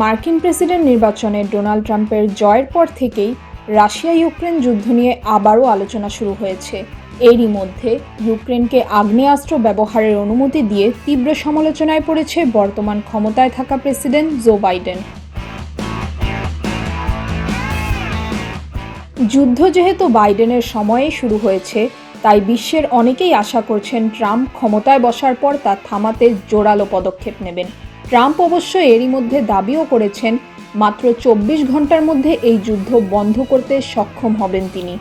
মার্কিন প্রেসিডেন্ট নির্বাচনে ডোনাল্ড ট্রাম্পের জয়ের পর থেকেই রাশিয়া ইউক্রেন যুদ্ধ নিয়ে আবারও আলোচনা শুরু হয়েছে। এরই মধ্যে ইউক্রেনকে আগ্নেয়াস্ত্র ব্যবহারের অনুমতি দিয়ে তীব্র সমালোচনায় পড়েছে বর্তমান ক্ষমতায় থাকা প্রেসিডেন্ট জো বাইডেন। যুদ্ধ যেহেতু বাইডেনের সময়ে শুরু হয়েছে, তাই বিশ্বের অনেকেই আশা করছেন ট্রাম্প ক্ষমতায় বসার পর তা থামাতে জোরালো পদক্ষেপ নেবেন। ট্রাম্প অবশ্য এরই মধ্যে দাবিও করেছেন মাত্র 24 ঘন্টার মধ্যে এই যুদ্ধ বন্ধ করতে সক্ষম হবেন তিনি।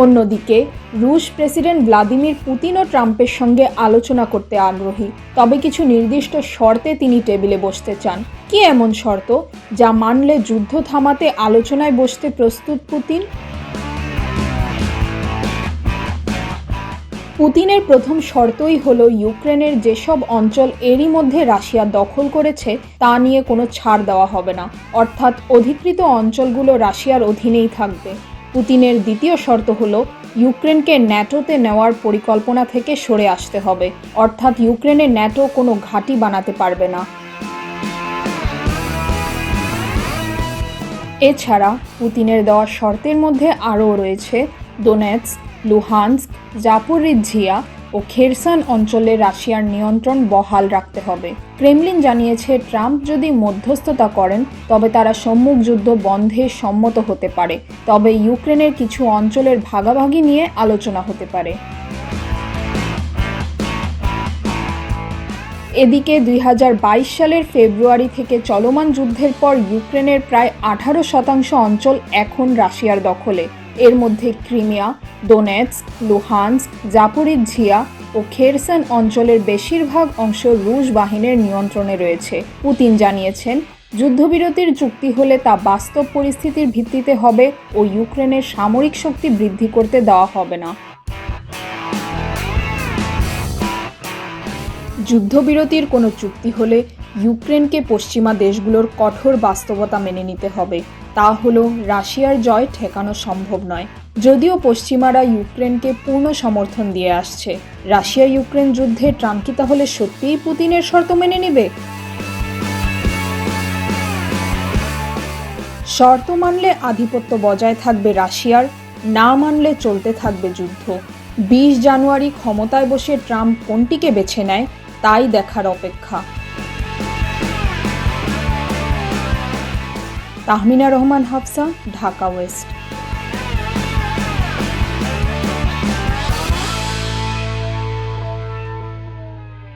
অন্যদিকে রুশ প্রেসিডেন্ট ভ্লাদিমির পুতিনও ট্রাম্পের সঙ্গে আলোচনা করতে আগ্রহী, তবে কিছু নির্দিষ্ট শর্তে তিনি টেবিলে বসতে চান। কি এমন শর্ত যা মানলে যুদ্ধ থামাতে আলোচনায় বসতে প্রস্তুত পুতিন? পুতিনের প্রথম শর্তই হলো ইউক্রেনের যেসব অঞ্চল এরই মধ্যে রাশিয়া দখল করেছে তা নিয়ে কোনো ছাড় দেওয়া হবে না, অর্থাৎ অধিকৃত অঞ্চলগুলো রাশিয়ার অধীনেই থাকবে। পুতিনের দ্বিতীয় শর্ত হলো ইউক্রেনকে ন্যাটোতে নেওয়ার পরিকল্পনা থেকে সরে আসতে হবে, অর্থাৎ ইউক্রেনে ন্যাটো কোনো ঘাঁটি বানাতে পারবে না। এছাড়া পুতিনের দেওয়া শর্তের মধ্যে আরও রয়েছে দোনেৎস্ক, লুহানস্ক, জাপোরিজ্জিয়া ও খেরসন অঞ্চলে রাশিয়ার নিয়ন্ত্রণ বহাল রাখতে হবে। ক্রেমলিন জানিয়েছে ট্রাম্প যদি মধ্যস্থতা করেন তবে তারা সম্মুখ যুদ্ধ বন্ধে সম্মত হতে পারে, তবে ইউক্রেনের কিছু অঞ্চলের ভাগাভাগি নিয়ে আলোচনা হতে পারে। এদিকে 2022 সালের ফেব্রুয়ারি থেকে চলমান যুদ্ধের পর ইউক্রেনের প্রায় 18% অঞ্চল এখন রাশিয়ার দখলে। এর মধ্যে ক্রিমিয়া, দোনেৎস্ক, লুহানস্ক, জাপোরিজ্জিয়া ও খেরসন অঞ্চলের বেশিরভাগ অংশ রুশ বাহিনীর নিয়ন্ত্রণে রয়েছে। পুতিন জানিয়েছেন যুদ্ধবিরতির চুক্তি হলে তা বাস্তব পরিস্থিতির ভিত্তিতে হবে ও ইউক্রেনের সামরিক শক্তি বৃদ্ধি করতে দেওয়া হবে না। যুদ্ধবিরতির কোনো চুক্তি হলে ইউক্রেনকে পশ্চিমা দেশগুলোর কঠোর বাস্তবতা মেনে নিতে হবে। তা হলো রাশিয়ার জয় ঠেকানো সম্ভব নয়। যদিও পশ্চিমারা ইউক্রেনকে পূর্ণ সমর্থন দিয়ে আসছে, রাশিয়া ইউক্রেন যুদ্ধে ট্রাম্প কি তাহলে সত্যিই পুতিনের শর্ত মেনে নেবে? শর্ত মানলে আধিপত্য বজায় থাকবে রাশিয়ার, না মানলে চলতে থাকবে যুদ্ধ। 20 জানুয়ারি ক্ষমতায় বসে ট্রাম্প কোনটিকে বেছে নেয় তাই দেখার অপেক্ষা। তাহমিনা রহমান হাফসা, ঢাকা ওয়েস্ট।